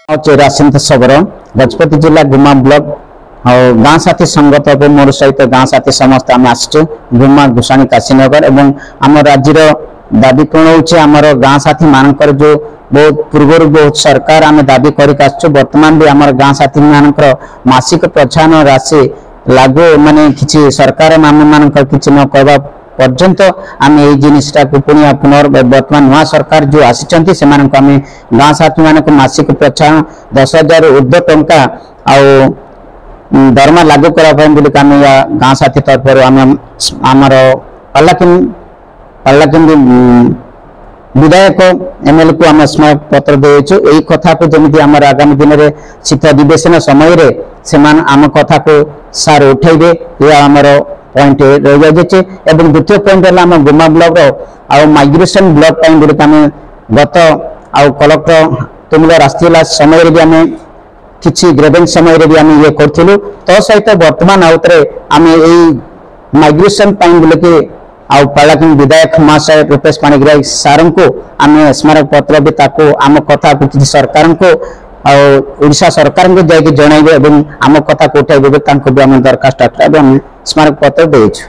राशिंत सबर गजपति जिला गुमा ब्लॉक और गाँ साथी संगत मोर सहित गाँ साथी समस्त आम आसचु गुमा गुसाणी काशीनगर एवं आम राज्य दाबी कौन होमर गाँ साथी मानकर जो बहुत पूर्व बहुत सरकार आम दाबी कर बर्तमान भी आम गाँ साथी मानकर मासिक प्रोत्साहन राशि लागू माने किसी सरकार आम मान कि न कहवा पर्यंत आम ये जिनटा को पुणी पुनर् बर्तमान नुआ सरकार जो आसी गाँ साथी मान मासिक प्रोत्साहन 10,000 ऊर्ध्व टंका दरमा लागू करने गाँ साथी तरफ आमर पल्लाकिन विधायक एमएलए को आम स्मारक पत्र देचु यही कथा को जमी आम आगामी दिन में शीत अधिवेशन समय आम कथा को सार उठेबे यह आमर पॉइंट रही जाए एवं द्वितीय पॉइंट है आम गुमा ब्लॉक माइग्रेशन ब्लॉक गुड़िक आम गत कलेक्टर तुमर आसला समय भी आम किसी ग्रेवेंस समय भी आम ये करूँ तो सहित बर्तमान आउे आम यही माइग्रेशन बोलिकी पालाकिन विधायक महाशय रूपेश पाणिग्राही सार को आम स्मारक पत्र भी आम कथा को सरकार को ओडिशा सरकार को जाकि जनइबे आम कथा को उठाइबे भी आम दरखास्त स्मारक पत्र देछु।